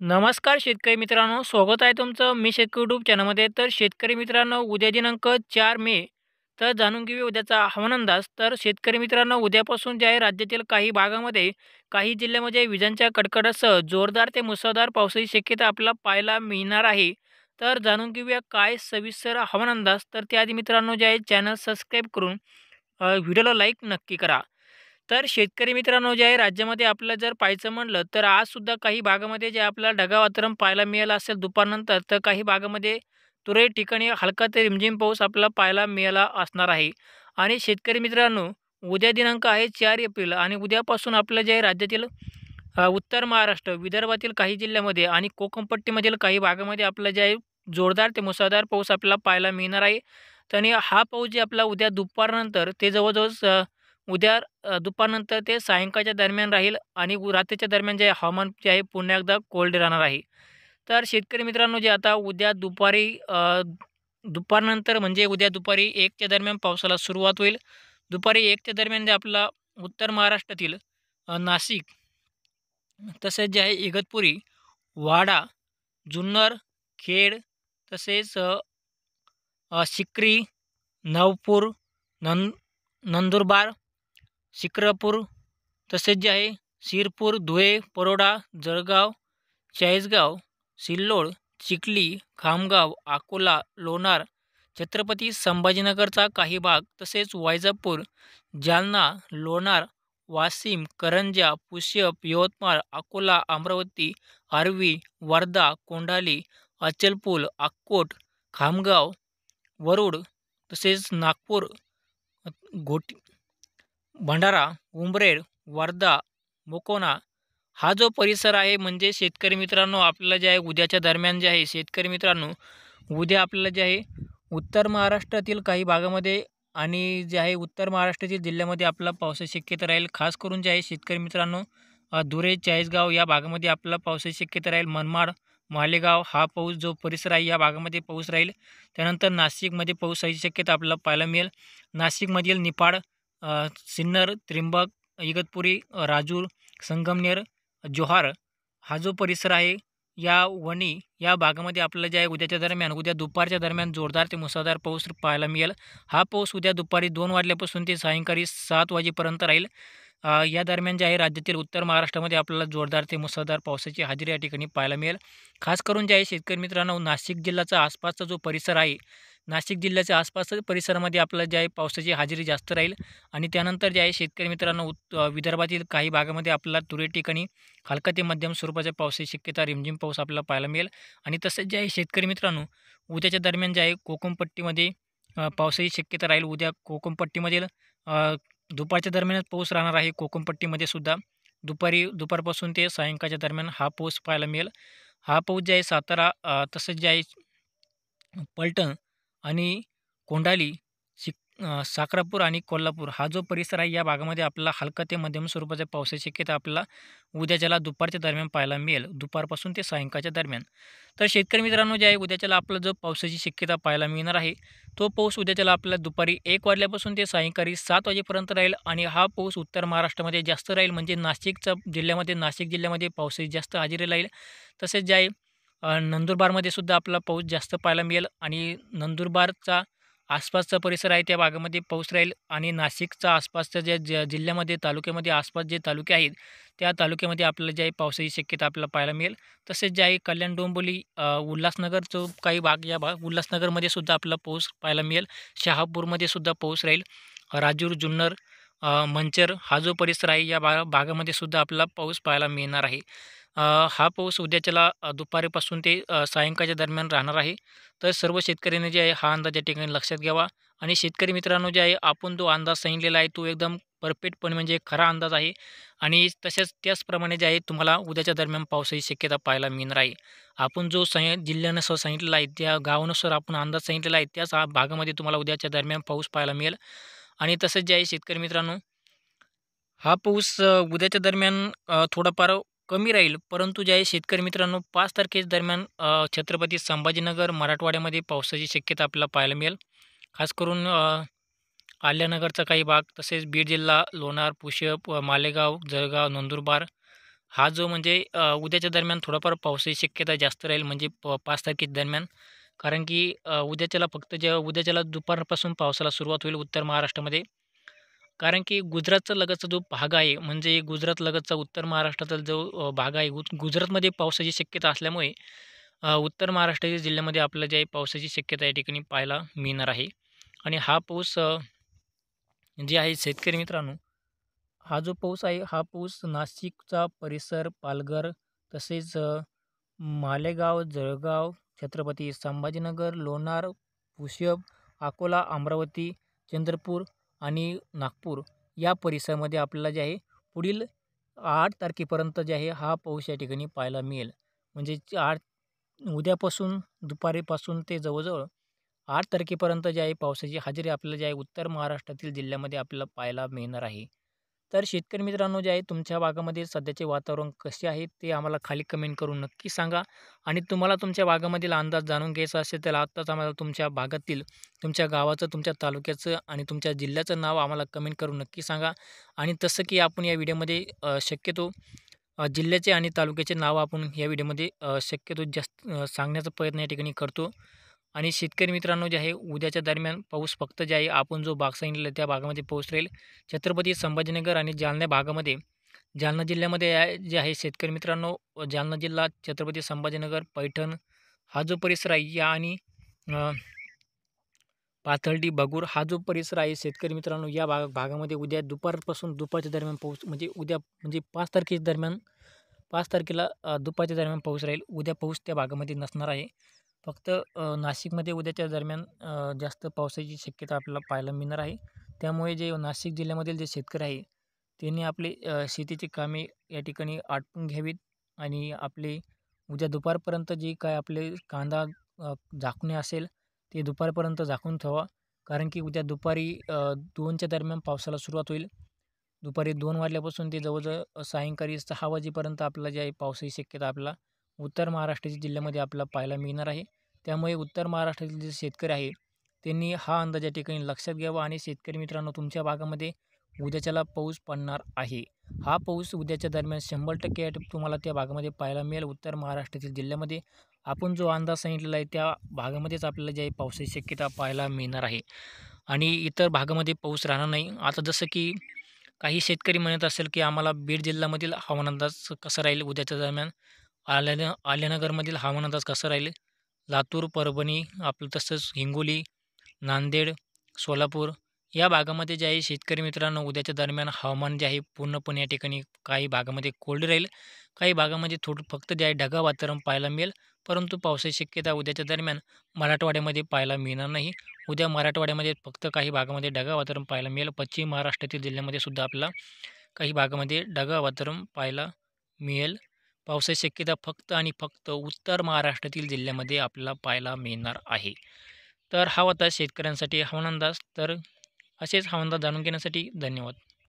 नमस्कार शेतकरी मित्रांनो, स्वागत आहे तुमचं मी शेतकरी यूट्यूब चॅनलमध्ये. तर शेतकरी मित्रांनो, उद्या दिनांक 4 मे. तर जाणून घेऊया उद्याचा हवामान अंदाज. तर शेतकरी मित्रांनो, उद्यापासून जे आहे राज्यातील काही भागामध्ये, काही जिल्ह्यामध्ये विजांच्या कडकडाटासह जोरदार ते मुसळधार पावसाची शक्यता आपल्याला पाहायला मिळणार आहे. तर जाणून घेऊया काय सविस्तर हवामान अंदाज. तर त्याआधी मित्रांनो, जे आहे चॅनल सबस्क्राईब करून व्हिडिओला लाईक नक्की करा. तर शेतकरी मित्रांनो, जे आहे राज्यामध्ये आपल्याला जर पाहायचं म्हणलं, तर आजसुद्धा काही भागामध्ये जे आपल्याला ढगाळ वातावरण पाहायला मिळालं असेल दुपारनंतर, तर काही भागामध्ये तुरळक ठिकाणी हलका ते रिमझिम पाऊस आपल्याला पाहायला मिळाला असणार आहे. आणि शेतकरी मित्रांनो, उद्या दिनांक आहे 4 एप्रिल आणि उद्यापासून आपलं जे आहे राज्यातील उत्तर महाराष्ट्र, विदर्भातील काही जिल्ह्यामध्ये आणि कोकणपट्टीमधील काही भागामध्ये आपलं जे आहे जोरदार ते मुसळधार पाऊस आपल्याला पाहायला मिळणार आहे. तर आणि हा पाऊस जे आपला उद्या दुपारनंतर ते जवळ-जवळ उद्या दुपारनंतर ते सायंकाळच्या दरम्यान राहील आणि रात्रीच्या दरम्यान जे हवामान जे आहे पुन्हा एकदा कोल्ड राहणार आहे. तर शेतकरी मित्रांनो, जे आता उद्या दुपारी दुपारनंतर म्हणजे उद्या दुपारी 1च्या दरम्यान पावसाला सुरुवात होईल. दुपारी 1च्या दरम्यान जे आपला उत्तर महाराष्ट्रातील नाशिक, तसेच जे आहे इगतपुरी, वाडा, जुन्नर, खेड, तसेच सिक्री, नवपूर, नं नंदुरबार, शिक्रापूर, तसेच जे आहे शिरपूर, धुळे, परोडा, जळगाव, चाळीसगाव, सिल्लोड, चिखली, खामगाव, अकोला, लोणार, छत्रपती संभाजीनगरचा काही भाग, तसेच वैजापूर, जालना, लोणार, वाशिम, करंजा, पुसद, यवतमाळ, अकोला, अमरावती, आर्वी, वर्धा, कोंढाली, अचलपूर, अक्कोट, खामगाव, वरुड, तसेच नागपूर, घोटी, भंडारा, उंबरेड, वर्धा, मुकोना हा जो परिसर आहे, म्हणजे शेतकरी मित्रांनो आपल्याला जे आहे उद्याच्या दरम्यान जे आहे शेतकरी मित्रांनो, उद्या आपल्याला जे आहे उत्तर महाराष्ट्रातील काही भागामध्ये आणि जे आहे उत्तर महाराष्ट्रातील जिल्ह्यामध्ये आपल्याला पावसाची शक्यता राहील. खास करून जे आहे शेतकरी मित्रांनो, धुळे, चाळीसगाव या भागामध्ये आपल्याला पावसाची शक्यता राहील. मनमाड, मालेगाव हा पाऊस जो परिसर आहे या भागामध्ये पाऊस राहील. त्यानंतर नाशिकमध्ये पावसाची शक्यता आपल्याला पाहायला मिळेल. नाशिकमधील निफाड, सिन्नर, त्र्यंबक, इगतपुरी, राजूर, संगमनेर, जोहार हा जो परिसर आहे, या वणी या भागामध्ये आपल्याला जे आहे उद्याच्या दरम्यान, उद्या दुपारच्या दरम्यान जोरदार ते मुसळधार पाऊस पाहायला मिळेल. हा पाऊस उद्या दुपारी 2 वाजल्यापासून ते सायंकाळी 7 वाजेपर्यंत राहील. या दरम्यान जे आहे राज्यातील उत्तर महाराष्ट्रामध्ये आपल्याला जोरदार ते मुसळधार पावसाची हजेरी या ठिकाणी पाहायला मिळेल. खास करून जे आहे शेतकरी मित्रांनो, नाशिक जिल्ह्याचा आसपासचा जो परिसर आहे, नाशिक जिल्ह्याच्या आसपासच्या परिसरामध्ये आपल्याला जे आहे पावसाची हजेरी जास्त राहील. आणि त्यानंतर जे आहे शेतकरी मित्रांनो, विदर्भातील काही भागामध्ये आपल्याला तुरळक ठिकाणी हलका ते मध्यम स्वरूपाच्या पावसाची शक्यता, रिमझिम पाऊस आपल्याला पाहायला मिळेल. आणि तसेच जे आहे शेतकरी मित्रांनो, उद्याच्या दरम्यान जे आहे कोकणपट्टीमध्ये पावसाची शक्यता राहील. उद्या कोकणपट्टीमधील दुपारच्या दरम्यानच पाऊस राहणार आहे. कोकणपट्टीमध्ये सुद्धा दुपारपासून ते सायंकाळच्या दरम्यान हा पाऊस पाहायला मिळेल. हा पाऊस जे आहे सातारा, तसेच जे आहे पलटण आणि कोंढाली, साक्रापूर आणि कोल्हापूर हा जो परिसर आहे, या भागामध्ये आपल्याला हलका ते मध्यम स्वरूपाच्या पावसाची शक्यता आपल्याला उद्याच्याला दुपारच्या दरम्यान पाहायला मिळेल. दुपारपासून ते सायंकाळच्या दरम्यान. तर शेतकरी मित्रांनो, जे आहे उद्याच्याला आपल्याला जो पावसाची शक्यता पाहायला मिळणार आहे, तो पाऊस उद्याच्याला आपल्याला दुपारी 1 वाजल्यापासून ते सायंकाळी 7 वाजेपर्यंत राहील. आणि हा पाऊस उत्तर महाराष्ट्रामध्ये जास्त राहील. म्हणजे नाशिक जिल्ह्यामध्ये पावसाची जास्त हजेरी राहील. तसेच जे आहे नंदुरबारमध्ये सुद्धा आपल्याला पाऊस जास्त पाहायला मिळेल. आणि नंदुरबारचा आसपासचा परिसर आहे त्या भागामध्ये पाऊस राहील. आणि नाशिकचा आसपासच्या जिल्ह्यामध्ये, तालुक्यामध्ये आसपास जे तालुके आहेत, त्या तालुक्यामध्ये आपल्याला जे आहे पावसाची शक्यता आपल्याला पाहायला मिळेल. तसेच जे आहे कल्याण, डोंबिवली, उल्हासनगरचा काही भाग, या उल्हासनगरमध्ये सुद्धा आपल्याला पाऊस पाहायला मिळेल. शहापूरमध्ये सुद्धा पाऊस राहील. राजूर, जुन्नर, मंचर हा जो परिसर आहे, या भागामध्ये सुद्धा आपल्याला पाऊस पाहायला मिळणार आहे. हा पाऊस उद्याच्याला दुपारीपासून ते सायंकाळच्या दरम्यान राहणार आहे. तर सर्व शेतकऱ्यांनी जे आहे हा अंदाज या ठिकाणी लक्षात घ्यावा. आणि शेतकरी मित्रांनो, जे आहे आपण जो अंदाज सांगितलेला आहे, तो एकदम परफेक्टपणे म्हणजे खरा अंदाज आहे. आणि त्याचप्रमाणे जे आहे तुम्हाला उद्याच्या दरम्यान पावसाची शक्यता पाहायला मिळणार आहे. आपण जो जिल्ह्यानुसार सांगितलेला आहे, त्या गावानुसार आपण अंदाज सांगितलेला आहे, त्याच भागामध्ये तुम्हाला उद्याच्या दरम्यान पाऊस पाहायला मिळेल. आणि तसंच जे आहे शेतकरी मित्रांनो, हा पाऊस उद्याच्या दरम्यान थोडाफार कमी राहील. परंतु जे आहे शेतकरी मित्रांनो, 5 तारखेच्या दरम्यान छत्रपती संभाजीनगर, मराठवाड्यामध्ये पावसाची शक्यता आपल्याला पाहायला मिळेल. खास करून आल्यानगरचा काही भाग, तसेच बीड जिल्हा, लोणार, पुसद, मालेगाव, जळगाव, नंदुरबार हा जो म्हणजे उद्याच्या दरम्यान थोडाफार पावसाची शक्यता जास्त राहील म्हणजे 5 तारखे दरम्यान. कारण की उद्याच्याला फक्त जेव्हा उद्याच्याला दुपारपासून पावसाला सुरुवात होईल उत्तर महाराष्ट्रामध्ये. कारण की गुजरातचा लगतचा जो भाग आहे म्हणजे गुजरात लगतचा उत्तर महाराष्ट्राचा जो भाग आहे गुजरातमध्ये पावसाची शक्यता असल्यामुळे उत्तर महाराष्ट्राच्या जिल्ह्यामध्ये आपल्याला जे आहे पावसाची शक्यता या ठिकाणी पाहायला मिळणार आहे. आणि हा पाऊस जे आहे शेतकरी मित्रांनो, हा जो पाऊस आहे, हा पाऊस नाशिकचा परिसर, पालघर तसेच मालेगाव, जळगाव, छत्रपती संभाजीनगर, लोणार, पुसद, अकोला, अमरावती, चंद्रपूर आणि नागपूर या परिसरामध्ये आपल्याला जे आहे पुढील 8 तारखेपर्यंत जे आहे हा पाऊस या ठिकाणी पाहायला मिळेल. म्हणजे 8 उद्यापासून दुपारीपासून ते जवळ-जवळ 8 तारखेपर्यंत जे आहे पावसाची हजेरी आपल्याला जे आहे उत्तर महाराष्ट्रातील जिल्ह्यामध्ये आपल्याला पाहायला मिळणार आहे. तर शेतकरी मित्रांनो जे आहे तुमच्या भागामध्ये सध्याचे वातावरण कसे आहे ते आम्हाला खाली कमेंट करून नक्की सांगा. आणि तुम्हाला तुमच्या भागामधील अंदाज जाणून घ्यायचा असेल तर आत्ताच आम्हाला तुमच्या भागातील, तुमच्या गावाचं, तुमच्या तालुक्याचं आणि तुमच्या जिल्ह्याचं नाव आम्हाला कमेंट करून नक्की सांगा. आणि तसं की आपण या व्हिडिओमध्ये शक्यतो जिल्ह्याचे आणि तालुक्याचे नाव आपण या व्हिडिओमध्ये शक्यतो जास्त सांगण्याचा प्रयत्न या ठिकाणी करतो. आणि शेतकरी मित्रांनो जे आहे उद्याच्या दरम्यान पाऊस फक्त जे आहे आपण जो भाग सांगितलेला त्या भागामध्ये पाऊस राहील. छत्रपती संभाजीनगर आणि जालना भागामध्ये, जालना जिल्ह्यामध्ये जे आहे शेतकरी मित्रांनो, जालना जिल्हा, छत्रपती संभाजीनगर, पैठण हा जो परिसर आहे या आणि अ, पाथर्डी, बगूर हा जो परिसर आहे शेतकरी मित्रांनो, या भागामध्ये उद्या दुपारपासून दुपारच्या दरम्यान पाऊस म्हणजे उद्या म्हणजे 5 तारखेच्या दरम्यान 5 तारखेला दुपारच्या दरम्यान पाऊस राहील. उद्या पाऊस त्या भागामध्ये नसणार आहे. फक्त नाशिकमध्ये उद्याच्या दरम्यान जास्त पावसाची शक्यता आपल्याला पाहायला मिळणार आहे. त्यामुळे जे नाशिक जिल्ह्यामधील जे शेतकरी आहे, त्यांनी आपले शेतीची कामे या ठिकाणी आटपून घ्यावीत आणि आपले उद्या दुपारपर्यंत जे काय आपले कांदा झाकणे असेल, ते दुपारपर्यंत झाकून ठेवा. कारण की उद्या दुपारी 2च्या दरम्यान पावसाला सुरुवात होईल. दुपारी 2 वाजल्यापासून ते जवळ-जवळ सायंकाळी 6 वाजेपर्यंत आपल्याला जे आहे पावसाची शक्यता आपल्याला उत्तर महाराष्ट्राच्या जिल्ह्यामध्ये आपल्याला पाहायला मिळणार आहे. त्यामुळे उत्तर महाराष्ट्रातील जे शेतकरी आहे, त्यांनी हा अंदाज या ठिकाणी लक्षात घ्यावा. आणि शेतकरी मित्रांनो तुमच्या भागामध्ये उद्याच्याला पाऊस पडणार आहे. हा पाऊस उद्याच्या दरम्यान 100% तुम्हाला त्या भागामध्ये पाहायला मिळेल. उत्तर महाराष्ट्रातील जिल्ह्यामध्ये आपण जो अंदाज सांगितलेला आहे त्या भागामध्येच आपल्याला जे आहे पावसाची शक्यता पाहायला मिळणार आहे. आणि इतर भागामध्ये पाऊस राहणार नाही. आता जसं की काही शेतकरी म्हणत असेल, की आम्हाला बीड जिल्ह्यामधील हवामान अंदाज कसा राहील उद्याच्या दरम्यान, आल्यानगरमधील हवामान अंदाज कसा राहील, लातूर, परभणी आपलं तसंच हिंगोली, नांदेड, सोलापूर या भागामध्ये जे आहे शेतकरी मित्रांनो उद्याच्या दरम्यान हवामान जे आहे पूर्णपणे या ठिकाणी काही भागामध्ये कोरडे राहील. काही भागामध्ये थोडं फक्त जे आहे ढगाळ वातावरण पाहायला मिळेल. परंतु पावसाची शक्यता उद्याच्या दरम्यान मराठवाड्यामध्ये पाहायला मिळणार नाही. उद्या मराठवाड्यामध्ये फक्त काही भागामध्ये ढगाळ वातावरण पाहायला मिळेल. पश्चिम महाराष्ट्रातील जिल्ह्यामध्ये सुद्धा आपल्याला काही भागामध्ये ढगाळ वातावरण पाहायला मिळेल. पावसाची शक्यता फक्त आणि फक्त उत्तर महाराष्ट्रातील जिल्ह्यामध्ये आपल्याला पाहायला मिळणार आहे. तर हा होता शेतकऱ्यांसाठी हवामान अंदाज. तर असेच हवामान अंदाज जाणून घेण्यासाठी धन्यवाद.